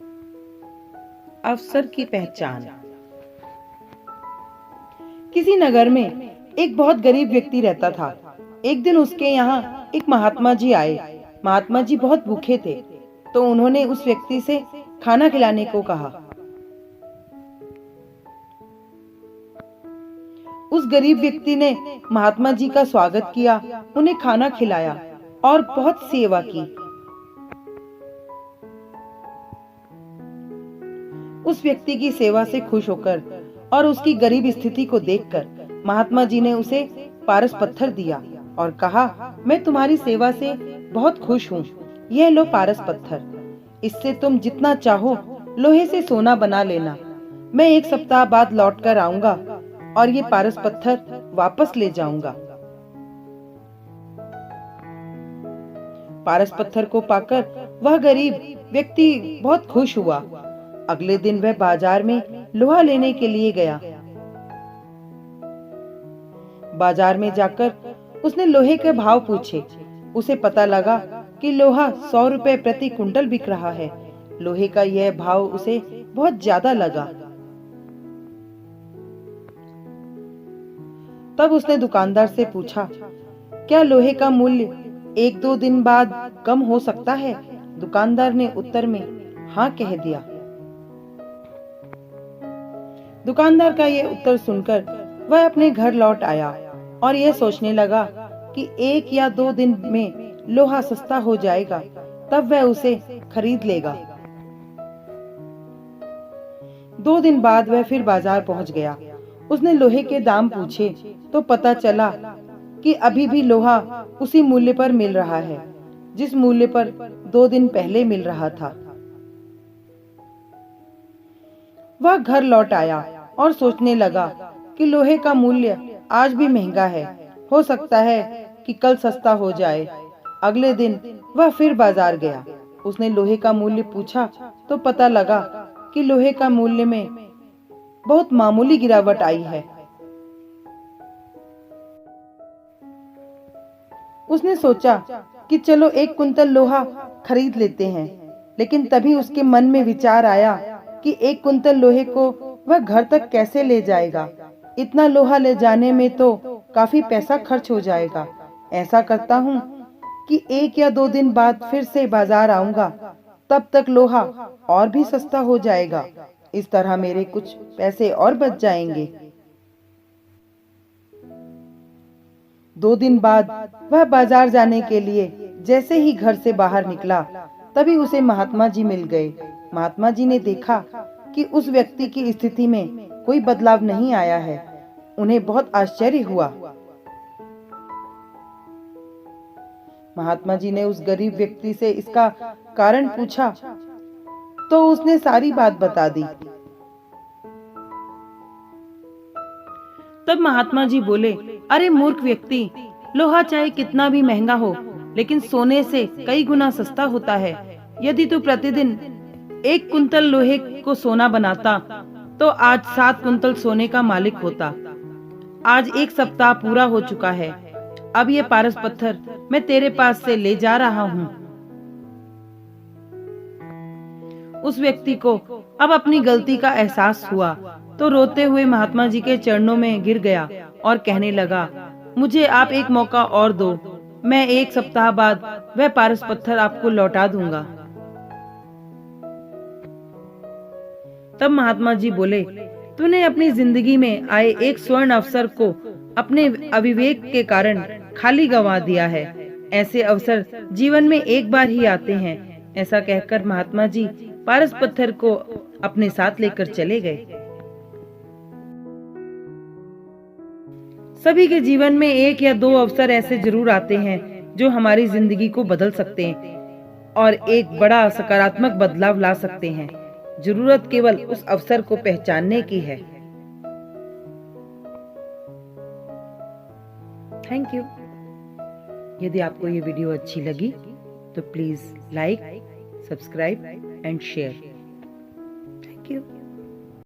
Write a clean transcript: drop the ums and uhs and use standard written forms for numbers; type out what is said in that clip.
अवसर की पहचान। किसी नगर में एक बहुत गरीब व्यक्ति रहता था। एक दिन उसके यहाँ एक महात्मा जी आए। महात्मा जी बहुत भूखे थे, तो उन्होंने उस व्यक्ति से खाना खिलाने को कहा। उस गरीब व्यक्ति ने महात्मा जी का स्वागत किया, उन्हें खाना खिलाया और बहुत सेवा की। उस व्यक्ति की सेवा से खुश होकर और उसकी गरीब स्थिति को देखकर महात्मा जी ने उसे पारस पत्थर दिया और कहा, मैं तुम्हारी सेवा से बहुत खुश हूँ। यह लो पारस पत्थर, इससे तुम जितना चाहो लोहे से सोना बना लेना। मैं 1 सप्ताह बाद लौट कर आऊंगा और ये पारस पत्थर वापस ले जाऊंगा। पारस पत्थर को पाकर वह गरीब व्यक्ति बहुत खुश हुआ। अगले दिन वह बाजार में लोहा लेने के लिए गया। बाजार में जाकर उसने लोहे के भाव पूछे। उसे पता लगा कि लोहा 100 रुपए प्रति कुंटल बिक रहा है। लोहे का यह भाव उसे बहुत ज्यादा लगा। तब उसने दुकानदार से पूछा, क्या लोहे का मूल्य 1-2 दिन बाद कम हो सकता है? दुकानदार ने उत्तर में हाँ कह दिया। दुकानदार का यह उत्तर सुनकर वह अपने घर लौट आया और यह सोचने लगा कि 1 या 2 दिन में लोहा सस्ता हो जाएगा, तब वह उसे खरीद लेगा। 2 दिन बाद वह फिर बाजार पहुंच गया। उसने लोहे के दाम पूछे तो पता चला कि अभी भी लोहा उसी मूल्य पर मिल रहा है जिस मूल्य पर 2 दिन पहले मिल रहा था। वह घर लौट आया और सोचने लगा कि लोहे का मूल्य आज भी महंगा है, हो सकता है कि कल सस्ता हो जाए। अगले दिन वह फिर बाजार गया। उसने लोहे का मूल्य पूछा तो पता लगा कि लोहे का मूल्य में बहुत मामूली गिरावट आई है। उसने सोचा कि चलो 1 कुंतल लोहा खरीद लेते हैं, लेकिन तभी उसके मन में विचार आया कि 1 कुंतल लोहे को वह घर तक कैसे ले जाएगा। इतना लोहा ले जाने में तो काफी पैसा खर्च हो जाएगा। ऐसा करता हूँ कि 1 या 2 दिन बाद फिर से बाजार आऊंगा, तब तक लोहा और भी सस्ता हो जाएगा। इस तरह मेरे कुछ पैसे और बच जाएंगे। 2 दिन बाद वह बाजार जाने के लिए जैसे ही घर से बाहर निकला, तभी उसे महात्मा जी मिल गए। महात्मा जी ने देखा कि उस व्यक्ति की स्थिति में कोई बदलाव नहीं आया है। उन्हें बहुत आश्चर्य हुआ। महात्मा जी ने उस गरीब व्यक्ति से इसका कारण पूछा तो उसने सारी बात बता दी। तब महात्मा जी बोले, अरे मूर्ख व्यक्ति, लोहा चाहे कितना भी महंगा हो, लेकिन सोने से कई गुना सस्ता होता है। यदि तू प्रतिदिन 1 कुंतल लोहे को सोना बनाता तो आज 7 कुंतल सोने का मालिक होता। आज 1 सप्ताह पूरा हो चुका है। अब ये पारस पत्थर मैं तेरे पास से ले जा रहा हूँ। उस व्यक्ति को अब अपनी गलती का एहसास हुआ तो रोते हुए महात्मा जी के चरणों में गिर गया और कहने लगा, मुझे आप 1 मौका और दो। मैं 1 सप्ताह बाद वह पारस पत्थर आपको लौटा दूंगा। तब महात्मा जी बोले, तूने अपनी जिंदगी में आए एक स्वर्ण अवसर को अपने अविवेक के कारण खाली गंवा दिया है। ऐसे अवसर जीवन में एक बार ही आते हैं। ऐसा कहकर महात्मा जी पारस पत्थर को अपने साथ लेकर चले गए। सभी के जीवन में 1 या 2 अवसर ऐसे जरूर आते हैं जो हमारी जिंदगी को बदल सकते हैं और एक बड़ा सकारात्मक बदलाव ला सकते हैं। जरूरत केवल उस अवसर को पहचानने की है। Thank you. यदि आपको ये वीडियो अच्छी लगी तो please like, subscribe and share. Thank you.